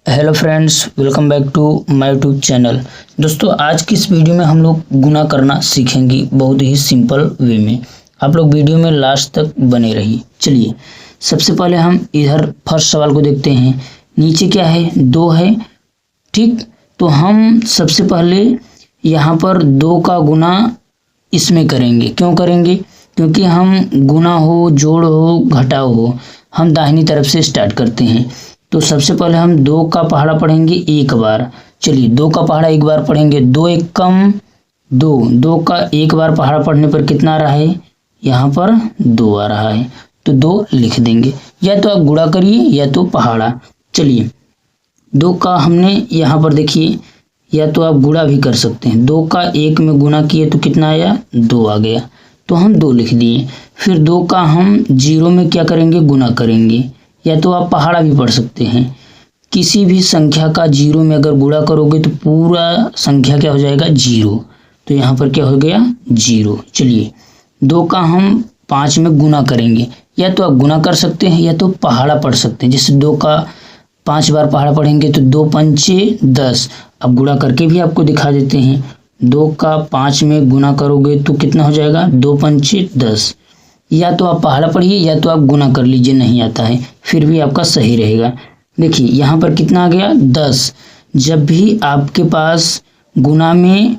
Hello friends, welcome back to my YouTube channel. दोस्तों, आज की इस वीडियो में हम लोग गुना करना सीखेंगे बहुत ही सिंपल वे में। आप लोग वीडियो में लास्ट तक बने रहिए। चलिए, सबसे पहले हम इधर फर्स्ट सवाल को देखते हैं। नीचे क्या है? 2 है, ठीक। तो हम सबसे पहले यहाँ पर 2 का गुना इसमें करेंगे। क्यों करेंगे? क्योंकि हम गुना हो, जोड़ हो, घटाव हो, हम दाहिनी तरफ से स्टार्ट करते हैं। तो सबसे पहले हम 2 का पहाड़ा पढ़ेंगे एक बार। चलिए, 2 का पहाड़ा एक बार पढ़ेंगे। 2 एक कम 2, 2 का एक बार पहाड़ा पढ़ने पर कितना आ रहा है? यहाँ पर 2 आ रहा है, तो 2 लिख देंगे। या तो आप गुणा करिए या तो पहाड़ा। चलिए, 2 का हमने यहाँ पर देखिए, या तो आप गुणा भी कर सकते हैं। 2 का 1 में गुणा किए तो कितना आया? 2 आ गया, तो हम 2 लिख दिए। फिर 2 का हम 0 में क्या करेंगे? गुणा करेंगे। या तो आप पहाड़ा भी पढ़ सकते हैं। किसी भी संख्या का 0 में अगर गुणा करोगे तो पूरा संख्या क्या हो जाएगा? 0। तो यहाँ पर क्या हो गया? 0। चलिए, 2 का हम 5 में गुणा करेंगे। या तो आप गुणा कर सकते हैं या तो पहाड़ा पढ़ सकते हैं। जैसे 2 का 5 बार पहाड़ा पढ़ेंगे तो 2 पंचे 10। अब गुणा करके भी आपको दिखा देते हैं। 2 का 5 में गुणा करोगे तो कितना हो जाएगा? 2 पंचे 10। या तो आप पहाड़ा पढ़िए या तो आप गुना कर लीजिए, नहीं आता है फिर भी आपका सही रहेगा। देखिए, यहाँ पर कितना आ गया? 10। जब भी आपके पास गुना में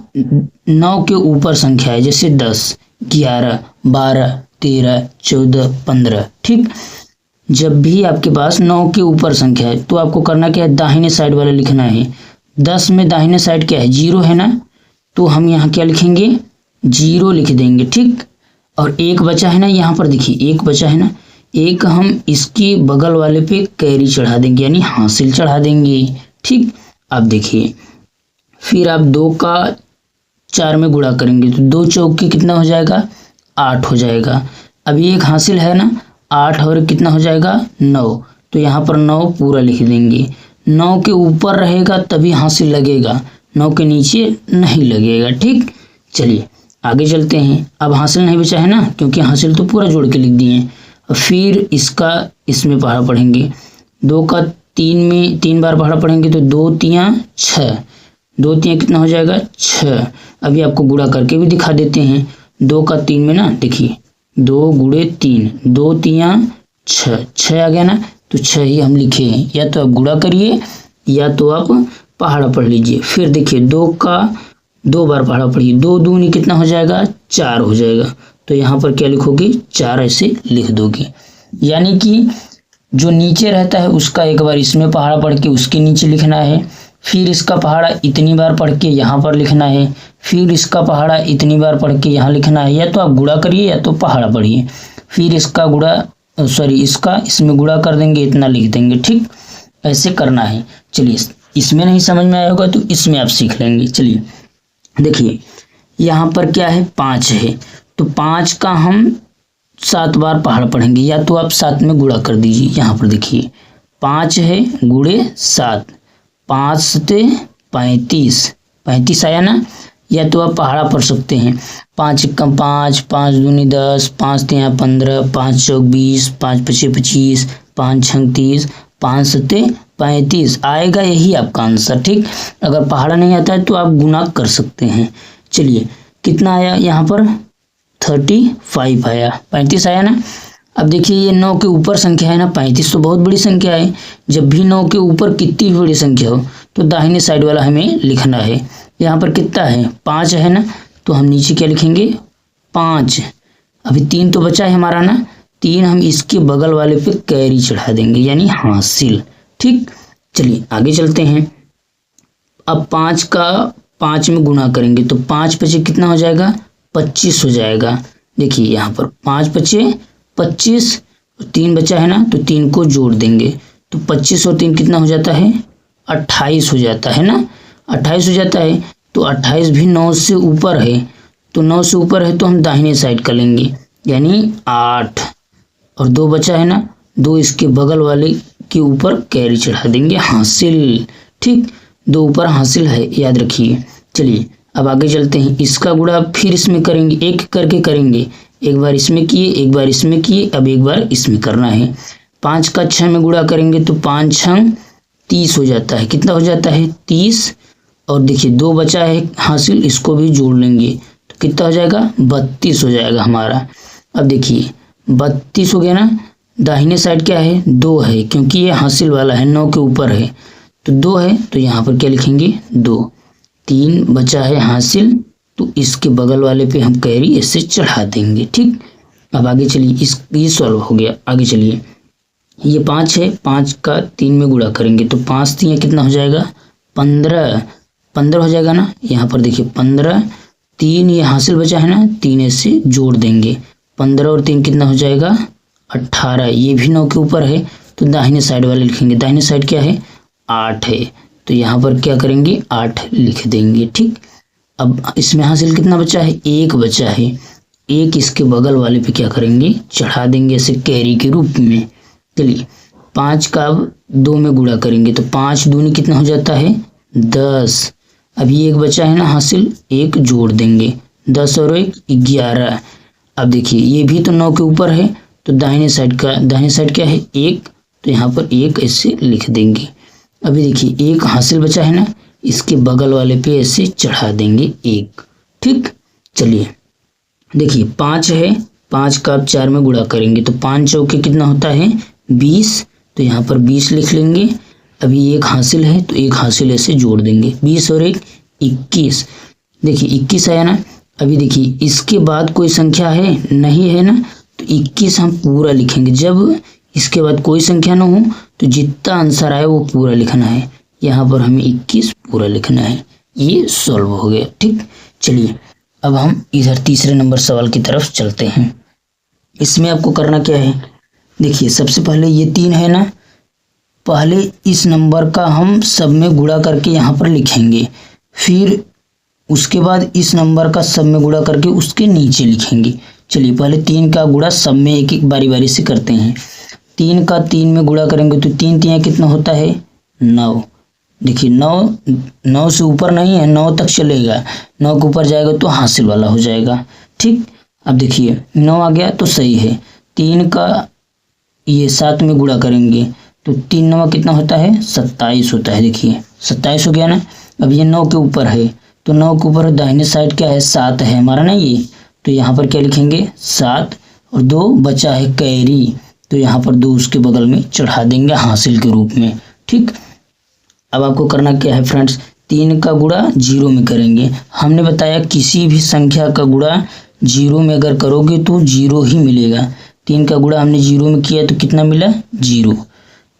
9 के ऊपर संख्या है, जैसे 10, 11, 12, 13, 14, 15, ठीक। जब भी आपके पास 9 के ऊपर संख्या है तो आपको करना क्या है? दाहिने साइड वाला लिखना है। 10 में दाहिने साइड क्या है? 0 है ना, तो हम यहाँ क्या लिखेंगे? 0 लिख देंगे, ठीक। और 1 बचा है ना, यहाँ पर देखिए 1 बचा है ना, 1 हम इसके बगल वाले पे कैरी चढ़ा देंगे, यानी हासिल चढ़ा देंगे, ठीक। अब देखिए, फिर आप 2 का 4 में गुणा करेंगे तो 2 चौके कितना हो जाएगा? 8 हो जाएगा। अभी एक हासिल है ना, 8 और कितना हो जाएगा? 9। तो यहाँ पर 9 पूरा लिख देंगे। 9 के ऊपर रहेगा तभी हासिल लगेगा, 9 के नीचे नहीं लगेगा, ठीक। चलिए आगे चलते हैं। अब हासिल नहीं बचा है ना, क्योंकि हासिल तो पूरा जोड़ के लिख दिए। फिर इसका इसमें पहाड़ा पढ़ेंगे। 2 का 3 में 3 बार पहाड़ा पढ़ेंगे तो 2 तियां 6। 2 तियां कितना हो जाएगा? 6। अभी आपको गुणा करके भी दिखा देते हैं। 2 का 3 में ना, देखिए 2 गुणे 3, 2 तियां 6, 6 आ गया ना, तो 6 ही हम लिखे हैं। या तो आप गुणा करिए या तो आप पहाड़ा पढ़ लीजिए। फिर देखिए, 2 का 2 बार पहाड़ा पढ़िए। 2 दूनी कितना हो जाएगा? 4 हो जाएगा। तो यहाँ पर क्या लिखोगे? 4 ऐसे लिख दोगे। यानी कि जो नीचे रहता है उसका एक बार इसमें पहाड़ा पढ़ के उसके नीचे लिखना है। फिर इसका पहाड़ा इतनी बार पढ़ के यहाँ पर लिखना है। फिर इसका पहाड़ा इतनी बार पढ़ के यहाँ लिखना है। या तो आप गुणा करिए या तो पहाड़ा पढ़िए। फिर इसका इसका इसमें गुणा कर देंगे, इतना लिख देंगे, ठीक। ऐसे करना है। चलिए, इसमें नहीं समझ में आया होगा तो इसमें आप सीख लेंगे। चलिए देखिए, यहाँ पर क्या है? 5 है, तो 5 का हम 7 बार पहाड़ा पढ़ेंगे। या तो आप 7 में गुणा कर दीजिए। यहाँ पर देखिए 5 है गुणे 7, 5 सते 35, 35 आया ना। या तो आप पहाड़ा पढ़ सकते हैं। 5 एकम 5, 5 दूनी 10, 5 तियां 15, 5 चौक 20, 5 पचे 25, 5 छंग 30, 5 सते 35 आएगा, यही आपका आंसर, ठीक। अगर पहाड़ा नहीं आता है तो आप गुना कर सकते हैं। चलिए, कितना आया? यहाँ पर 35 आया, 35 आया ना। अब देखिए, ये 9 के ऊपर संख्या है ना, 35 तो बहुत बड़ी संख्या है। जब भी 9 के ऊपर कितनी भी बड़ी संख्या हो तो दाहिने साइड वाला हमें लिखना है। यहाँ पर कितना है? 5 है ना, तो हम नीचे क्या लिखेंगे? 5। अभी 3 तो बचा है हमारा ना, 3 हम इसके बगल वाले पे कैरी चढ़ा देंगे, यानी हासिल, ठीक। चलिए आगे चलते हैं। अब 5 का 5 में गुणा करेंगे तो 5 पचे कितना हो जाएगा? 25 हो जाएगा। देखिए यहाँ पर 5 पचे 25, 3 बचा है ना, तो 3 को जोड़ देंगे तो 25 और 3 कितना हो जाता है? 28 हो जाता है ना, 28 हो जाता है। तो 28 भी 9 से ऊपर है, तो 9 से ऊपर है तो हम दाहिने साइड कर लेंगे, यानी 8। और 2 बचा है ना, 2 इसके बगल वाले के ऊपर कैरी चढ़ा देंगे, हासिल, ठीक। 2 ऊपर हासिल है, याद रखिए। चलिए अब आगे चलते हैं। इसका गुणा फिर इसमें करेंगे, एक करके करेंगे। एक बार इसमें किए, एक बार इसमें किए, अब एक बार इसमें करना है। 5 का 6 में गुणा करेंगे तो 5 छंग 30 हो जाता है। कितना हो जाता है 30, और देखिए 2 बचा है हासिल, इसको भी जोड़ लेंगे तो कितना हो जाएगा 32 हो जाएगा हमारा। अब देखिए 32 हो गया ना, दाहिने साइड क्या है 2 है, क्योंकि ये हासिल वाला है 9 के ऊपर है तो 2 है, तो यहाँ पर क्या लिखेंगे 2। 3 बचा है हासिल, तो इसके बगल वाले पे हम कैरी ऐसे चढ़ा देंगे। ठीक, अब आगे चलिए, ये सॉल्व हो गया। आगे चलिए, ये 5 है, 5 का 3 में गुणा करेंगे तो 5 3 कितना हो जाएगा 15, 15 हो जाएगा ना। यहाँ पर देखिए 15, 3 ये हासिल बचा है ना, 3 ऐसे जोड़ देंगे, 15 और 3 कितना हो जाएगा 18। ये भी 9 के ऊपर है तो दाहिने साइड वाले लिखेंगे, दाहिने साइड क्या है 8 है, तो यहाँ पर क्या करेंगे 8 लिख देंगे। ठीक, अब इसमें हासिल कितना बचा है 1 बचा है, 1 इसके बगल वाले पे क्या करेंगे चढ़ा देंगे ऐसे कैरी के रूप में। चलिए 5 का अब 2 में गुणा करेंगे तो 5 दूनी कितना हो जाता है 10। अभी 1 बचा है ना हासिल, 1 जोड़ देंगे, 10 और 1 11। अब देखिए ये भी तो 9 के ऊपर है तो दाहिने साइड क्या है 1, तो यहाँ पर 1 ऐसे लिख देंगे। अभी देखिए 1 हासिल बचा है ना, इसके बगल वाले पे ऐसे चढ़ा देंगे 1। ठीक, चलिए देखिए 5 है, 5 का आप 4 में गुणा करेंगे तो 5 चौके कितना होता है 20, तो यहाँ पर 20 लिख लेंगे। अभी 1 हासिल है तो 1 हासिल ऐसे जोड़ देंगे, 20 और 1 21। देखिए 21 आया ना। अभी देखिए इसके बाद कोई संख्या है नहीं है ना, तो 21 हम पूरा लिखेंगे। जब इसके बाद कोई संख्या ना हो तो जितना आंसर आए वो पूरा लिखना है, यहाँ पर हमें 21 पूरा लिखना है। ये सॉल्व हो गया। ठीक, चलिए अब हम इधर तीसरे नंबर सवाल की तरफ चलते हैं। इसमें आपको करना क्या है, देखिए सबसे पहले ये 3 है ना, पहले इस नंबर का हम सब में गुणा करके यहाँ पर लिखेंगे, फिर उसके बाद इस नंबर का सब में गुणा करके उसके नीचे लिखेंगे। चलिए पहले 3 का गुणा सब में एक एक बारी बारी से करते हैं। 3 का 3 में गुणा करेंगे तो 3 3 कितना होता है 9। देखिए 9 से ऊपर नहीं है, 9 तक चलेगा, 9 के ऊपर जाएगा तो हासिल वाला हो जाएगा। ठीक, अब देखिए 9 आ गया तो सही है। 3 का ये 7 में गुणा करेंगे तो 3 9 कितना होता है 27 होता है। देखिए 27 हो गया ना। अब ये 9 के ऊपर है तो 9 के ऊपर दाहिने साइड क्या है 7 है हमारा ना ये, तो यहाँ पर क्या लिखेंगे 7, और 2 बचा है कैरी, तो यहाँ पर 2 उसके बगल में चढ़ा देंगे हासिल के रूप में। ठीक, अब आपको करना क्या है फ्रेंड्स, 3 का गुणा 0 में करेंगे। हमने बताया किसी भी संख्या का गुणा 0 में अगर करोगे तो 0 ही मिलेगा। 3 का गुणा हमने 0 में किया तो कितना मिला 0,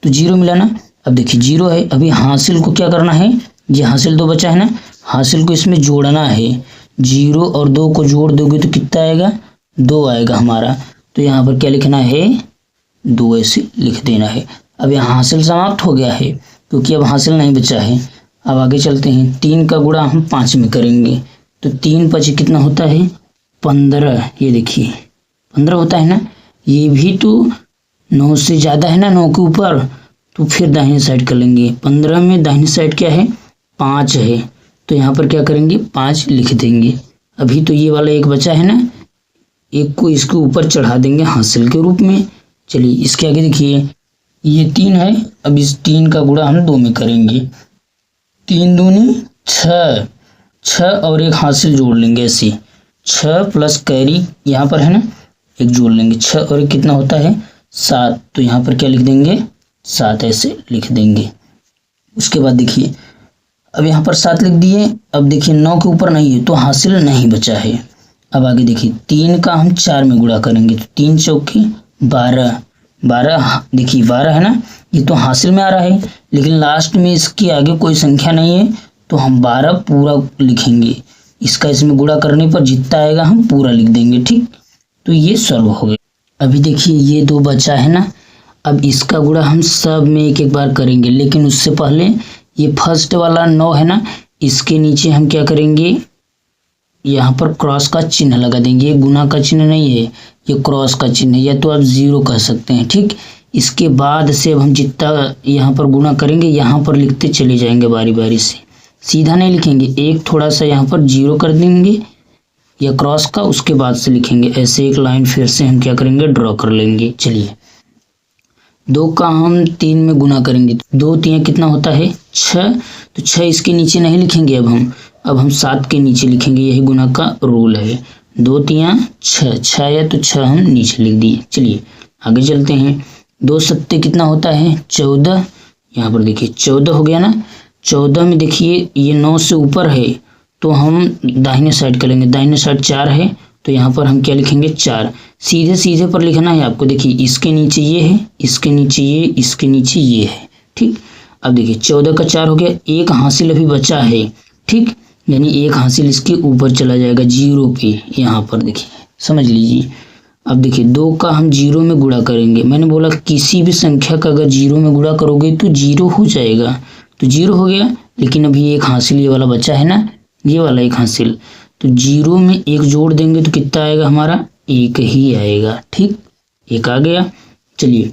तो 0 मिला ना। अब देखिए 0 है, अभी हासिल को क्या करना है, ये हासिल 2 बचा है ना, हासिल को इसमें जोड़ना है। 0 और 2 को जोड़ दोगे तो कितना आएगा 2 आएगा हमारा, तो यहाँ पर क्या लिखना है 2 ऐसे लिख देना है। अब यहाँ हासिल समाप्त हो गया है क्योंकि अब हासिल नहीं बचा है। अब आगे चलते हैं, 3 का गुणा हम 5 में करेंगे तो 3 5 कितना होता है 15। ये देखिए 15 होता है ना, ये भी तो 9 से ज़्यादा है ना, 9 के ऊपर, तो फिर दाहिने साइड कर लेंगे। 15 में दाहिने साइड क्या है 5 है, तो यहाँ पर क्या करेंगे 5 लिख देंगे। अभी तो ये वाला 1 बचा है ना, 1 को इसके ऊपर चढ़ा देंगे हासिल के रूप में। चलिए इसके आगे देखिए ये 3 है, अब इस 3 का गुणा हम 2 में करेंगे। 3 दूनी 6, 6 और 1 हासिल जोड़ लेंगे ऐसे, 6 प्लस कैरी यहाँ पर है ना 1 जोड़ लेंगे, 6 और 1 कितना होता है 7, तो यहाँ पर क्या लिख देंगे 7 ऐसे लिख देंगे। उसके बाद देखिए अब यहाँ पर 7 लिख दिए। अब देखिए 9 के ऊपर नहीं है तो हासिल नहीं बचा है। अब आगे देखिए 3 का हम 4 में गुणा करेंगे तो 3 चौके 12, 12 देखिए 12 है ना, ये तो हासिल में आ रहा है, लेकिन लास्ट में इसके आगे कोई संख्या नहीं है तो हम 12 पूरा लिखेंगे। इसका इसमें गुणा करने पर जितना आएगा हम पूरा लिख देंगे। ठीक, तो ये सॉल्व हो गया। अभी देखिए ये 2 बचा है ना, अब इसका गुणा हम सब में एक एक बार करेंगे, लेकिन उससे पहले ये फर्स्ट वाला 9 है ना, इसके नीचे हम क्या करेंगे यहाँ पर क्रॉस का चिन्ह लगा देंगे। ये गुना का चिन्ह नहीं है, ये क्रॉस का चिन्ह है, या तो आप 0 कह सकते हैं। ठीक, इसके बाद से अब हम जितना यहाँ पर गुना करेंगे यहाँ पर लिखते चले जाएंगे बारी बारी से, सीधा नहीं लिखेंगे, एक थोड़ा सा यहाँ पर 0 कर देंगे या क्रॉस का, उसके बाद से लिखेंगे। ऐसे एक लाइन फिर से हम क्या करेंगे ड्रॉ कर लेंगे। चलिए 2 का हम 3 में गुना करेंगे, 2 3 कितना होता है 6, तो 6 इसके नीचे नहीं लिखेंगे अब हम 7 के नीचे लिखेंगे, यही गुना का रूल है। 2 3 6, 6 है तो 6 हम नीचे लिख दिए। चलिए आगे चलते हैं। 2 7 कितना होता है 14, यहाँ पर देखिए 14 हो गया ना। 14 में देखिए ये 9 से ऊपर है तो हम दाहिने साइड करेंगे, दाहिने साइड 4 है तो यहाँ पर हम क्या लिखेंगे 4, सीधे सीधे पर लिखना है आपको। देखिए इसके नीचे ये है, इसके नीचे ये, इसके नीचे ये है, ठीक। अब देखिए 14 का 4 हो गया, एक हासिल अभी बचा है, ठीक, यानी एक हासिल इसके ऊपर चला जाएगा 0 पे, यहाँ पर देखिए समझ लीजिए। अब देखिए 2 का हम 0 में गुणा करेंगे, मैंने बोला किसी भी संख्या का अगर 0 में गुणा करोगे तो 0 हो जाएगा, तो 0 हो गया। लेकिन अभी एक हासिल ये वाला बचा है ना, ये वाला एक हासिल, तो 0 में 1 जोड़ देंगे तो कितना आएगा हमारा 1 ही आएगा, ठीक, 1 आ गया। चलिए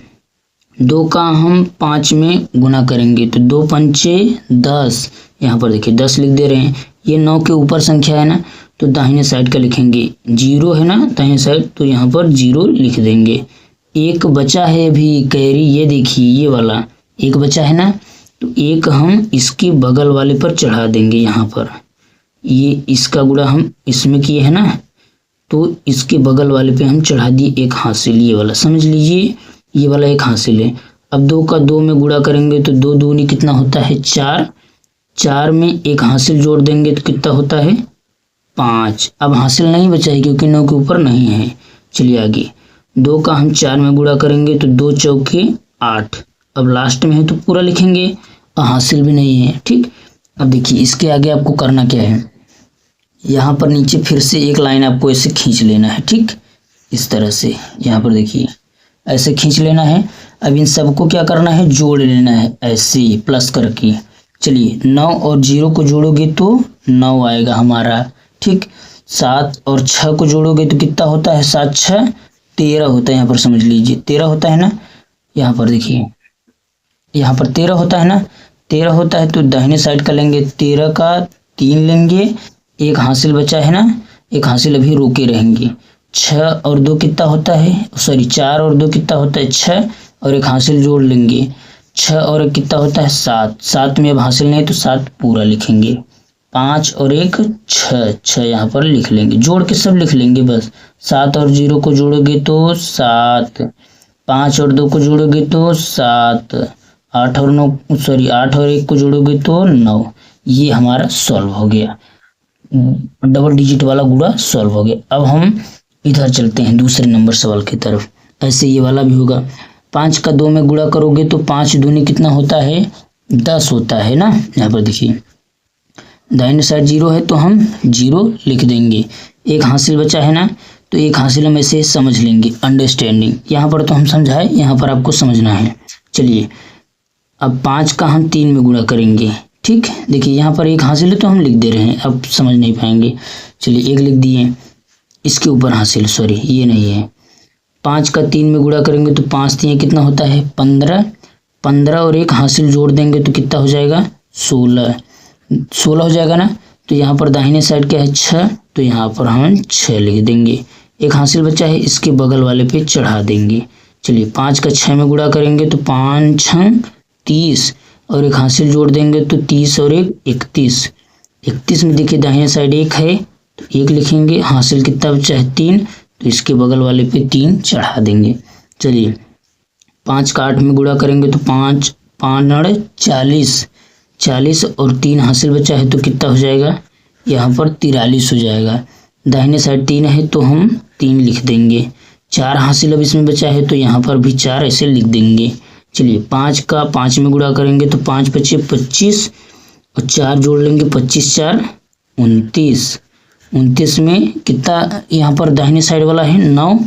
2 का हम 5 में गुना करेंगे तो 2 पंचे 10, यहाँ पर देखिए 10 लिख दे रहे हैं। ये 9 के ऊपर संख्या है ना तो दाहिने साइड का लिखेंगे, 0 है ना दाहिने साइड तो यहाँ पर 0 लिख देंगे। एक बचा है अभी कैरी, ये देखिए ये वाला एक बचा है ना, तो एक हम इसके बगल वाले पर चढ़ा देंगे, यहाँ पर ये इसका गुणा हम इसमें किए है ना तो इसके बगल वाले पे हम चढ़ा दिए एक हासिल, ये वाला समझ लीजिए, ये वाला एक हासिल है। अब 2 का 2 में गुणा करेंगे तो 2 दूनी कितना होता है 4, 4 में एक हासिल जोड़ देंगे तो कितना होता है 5। अब हासिल नहीं बचा है क्योंकि 9 के ऊपर नहीं है। चलिए आगे 2 का हम 4 में गुणा करेंगे तो 2 चौके 8, अब लास्ट में है तो पूरा लिखेंगे, हासिल भी नहीं है, ठीक। अब देखिए इसके आगे आपको करना क्या है, यहाँ पर नीचे फिर से एक लाइन आपको ऐसे खींच लेना है, ठीक, इस तरह से यहाँ पर देखिए ऐसे खींच लेना है। अब इन सबको क्या करना है जोड़ लेना है ऐसे प्लस करके। चलिए 9 और 0 को जोड़ोगे तो 9 आएगा हमारा, ठीक। 7 और 6 को जोड़ोगे तो कितना होता है 7 6 13 होता है, यहाँ पर समझ लीजिए 13 होता है ना, यहाँ पर देखिए यहाँ पर 13 होता है ना, 13 होता है तो दाहिने साइड का लेंगे, 13 का 3 लेंगे, एक हासिल बचा है ना, एक हासिल अभी रोके रहेंगे। 6 और 2 कितना होता है, सॉरी 4 और 2 कितना होता है 6 और एक हासिल जोड़ लेंगे, 6 और 1 कितना होता है 7, 7 में अब हासिल नहीं तो 7 पूरा लिखेंगे। 5 और 1 6, 6 यहाँ पर लिख लेंगे, जोड़ के सब लिख लेंगे बस। 7 और 0 को जोड़ोगे तो 7, 5 और 2 को जोड़ोगे तो 7, 8 और 9 सॉरी 8 और 1 को जोड़ोगे तो 9। ये हमारा सॉल्व हो गया, डबल डिजिट वाला गुणा सॉल्व हो गया। अब हम इधर चलते हैं दूसरे नंबर सवाल की तरफ। ऐसे ये वाला भी होगा, 5 का 2 में गुणा करोगे तो 5 दूनी कितना होता है 10 होता है ना। यहाँ पर देखिए दाहिने साइड 0 है तो हम 0 लिख देंगे, एक हासिल बचा है ना तो एक हासिल हम ऐसे समझ लेंगे, अंडरस्टैंडिंग। यहाँ पर तो हम समझाए, यहाँ पर आपको समझना है। चलिए अब 5 का हम 3 में गुणा करेंगे, ठीक। देखिए यहाँ पर एक हासिल है तो हम लिख दे रहे हैं, अब समझ नहीं पाएंगे। चलिए 1 लिख दिए, इसके ऊपर हासिल सॉरी ये नहीं है। 5 का 3 में गुणा करेंगे तो 5 3 कितना होता है 15, 15 और एक हासिल जोड़ देंगे तो कितना हो जाएगा 16, 16 हो जाएगा ना। तो यहाँ पर दाहिने साइड क्या है 6, तो यहाँ पर हम 6 लिख देंगे, एक हासिल बचा है इसके बगल वाले पे चढ़ा देंगे। चलिए 5 का 6 में गुणा करेंगे तो 5 6 30 और एक हासिल जोड़ देंगे तो 30 और 1 31, 31 में देखिए दाहिने साइड 1 है तो 1 लिखेंगे, हासिल कितना बचा है 3 तो इसके बगल वाले पे 3 चढ़ा देंगे। चलिए 5 का 8 में गुणा करेंगे तो 5 5 40, 40 और 3 हासिल बचा है तो कितना हो जाएगा यहाँ पर 43 हो जाएगा। दाहिने साइड 3 है तो हम 3 लिख देंगे, 4 हासिल अब इसमें बचा है तो यहाँ पर भी 4 ऐसे लिख देंगे। चलिए 5 का 5 में गुणा करेंगे तो 5 5 25 और 4 जोड़ लेंगे, 25 4 29, 29 में कितना यहाँ पर दाहिने साइड वाला है 9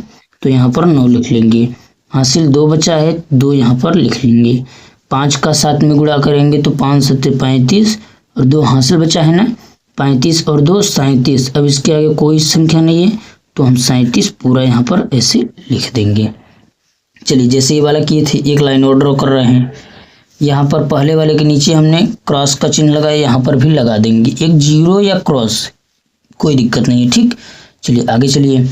तो यहाँ पर 9 लिख लेंगे, हासिल 2 बचा है 2 यहाँ पर लिख लेंगे। 5 का 7 में गुणा करेंगे तो 5 7 35 और 2 हासिल बचा है ना 35 और 2 37, अब इसके आगे कोई संख्या नहीं है तो हम 37 पूरा यहाँ पर ऐसे लिख देंगे। चलिए जैसे ये वाला किए थे एक लाइन और ड्रॉ कर रहे हैं, यहाँ पर पहले वाले के नीचे हमने क्रॉस का चिन्ह लगाया, यहाँ पर भी लगा देंगे, एक 0 या क्रॉस कोई दिक्कत नहीं है, ठीक। चलिए आगे चलिए,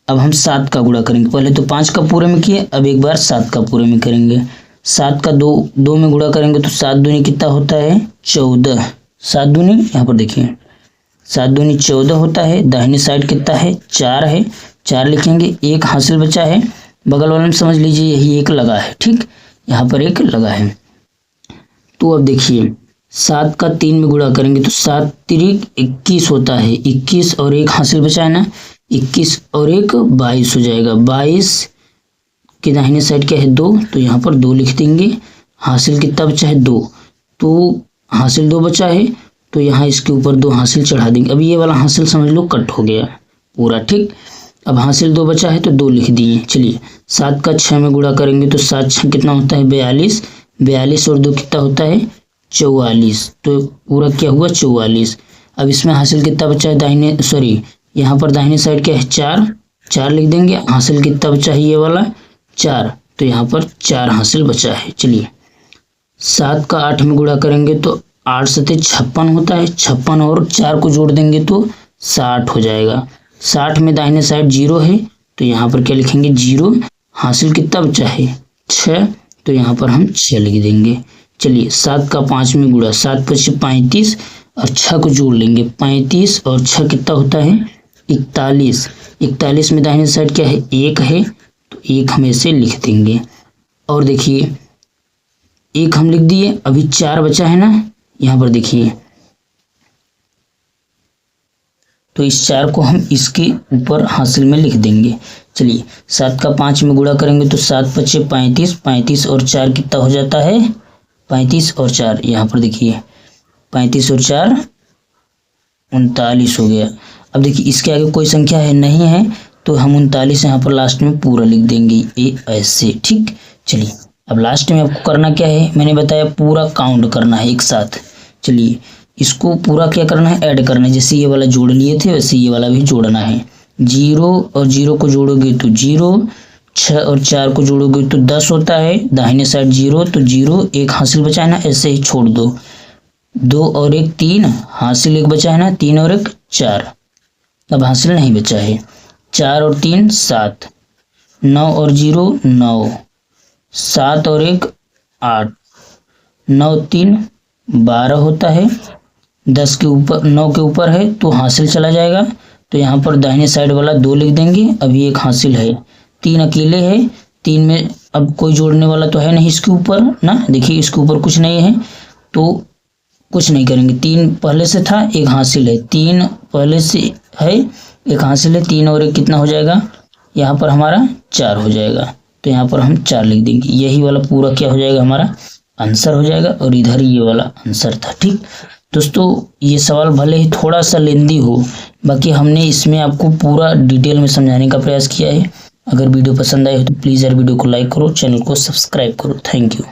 अब हम 7 का गुणा करेंगे, पहले तो 5 का पूरे में किए, अब एक बार 7 का पूरे में करेंगे। 7 का 2 में गुणा करेंगे तो 7 दूनी कितना होता है 14। 7 दूनी यहाँ पर देखिए 7 दूनी 14 होता है। दाहिनी साइड कितना है 4 है, 4 लिखेंगे। एक हासिल बचा है, बगल वाले में समझ लीजिए यही एक लगा है, ठीक, यहाँ पर एक लगा है। तो अब देखिए 7 का 3 में गुणा करेंगे तो 7 तिरिक 21 होता है। 21 और एक हासिल बचा है ना, 21 और एक 22 हो जाएगा। 22 की दाहिनी साइड क्या है 2, तो यहाँ पर 2 लिख देंगे। हासिल कितना बचा है 2, तो हासिल 2 बचा है, तो यहाँ इसके ऊपर 2 हासिल चढ़ा देंगे। अब ये वाला हासिल समझ लो कट हो गया पूरा, ठीक। अब हासिल 2 बचा है तो 2 लिख दिए। चलिए 7 का 6 में गुणा करेंगे तो 7 6 कितना होता है 42। 42 और 2 कितना होता है 44, तो पूरा क्या हुआ 44। अब इसमें हासिल कितना बचा है दाहिने यहाँ पर दाहिने साइड क्या है 4, 4 लिख देंगे। हासिल कितना बचा है ये वाला 4, तो यहाँ पर 4 हासिल बचा है। चलिए 7 का 8 में गुणा करेंगे तो 8 सते 56 होता है। 56 और 4 को जोड़ देंगे तो 60 हो जाएगा। 60 में दाहिने साइड 0 है, तो यहाँ पर क्या लिखेंगे 0। हासिल कितना बचा है 6, तो यहाँ पर हम 6 लिख देंगे। चलिए 7 का 5 में गुणा, 7 पचे 35 और 6 को जोड़ लेंगे। 35 और 6 कितना होता है 41। 41 में दाहिने साइड क्या है 1 है, तो 1 हम ऐसे लिख देंगे। और देखिए 1 हम लिख दिए, अभी 4 बचा है ना, यहाँ पर देखिए, तो इस 4 को हम इसके ऊपर हासिल में लिख देंगे। चलिए 7 का 5 में गुणा करेंगे तो 7 पचे 35, 35 और 4 कितना हो जाता है 35 और 4, यहाँ पर देखिए 35 और 4 39 हो गया। अब देखिए इसके आगे कोई संख्या है नहीं है, तो हम 39 यहाँ पर लास्ट में पूरा लिख देंगे ये ऐसे, ठीक। चलिए अब लास्ट में आपको करना क्या है, मैंने बताया पूरा काउंट करना है एक साथ। चलिए इसको पूरा क्या करना है ऐड करना है। जैसे ये वाला जोड़ लिए थे वैसे ये वाला भी जोड़ना है। 0 और 0 को जोड़ोगे तो 0, 6 और 4 को जोड़ोगे तो 10 होता है। दाहिने साइड 0, तो 0 एक हासिल बचा है ना, ऐसे ही छोड़ दो। 2 और 1 3, हासिल 1 बचा है ना, 3 और 1 4, अब हासिल नहीं बचा है। 4 और 3 7, 9 और 0 9, 7 और 1 8, 9 3 12 होता है। 10 के ऊपर 9 के ऊपर है तो हासिल चला जाएगा, तो यहाँ पर दाहिने साइड वाला 2 लिख देंगे। अभी एक हासिल है, 3 अकेले है। 3 में अब कोई जोड़ने वाला तो है नहीं इसके ऊपर ना, देखिए इसके ऊपर कुछ नहीं है तो कुछ नहीं करेंगे। 3 पहले से था, एक हासिल है। 3 पहले से है, एक हासिल है। 3 और 1 कितना हो जाएगा, यहाँ पर हमारा 4 हो जाएगा, तो यहाँ पर हम 4 लिख देंगे। यही वाला पूरा क्या हो जाएगा हमारा आंसर हो जाएगा, और इधर ये वाला आंसर था, ठीक। दोस्तों ये सवाल भले ही थोड़ा सा लेंदी हो, बाकी हमने इसमें आपको पूरा डिटेल में समझाने का प्रयास किया है। अगर वीडियो पसंद आए हो तो प्लीज़ यार वीडियो को लाइक करो, चैनल को सब्सक्राइब करो। Thank you.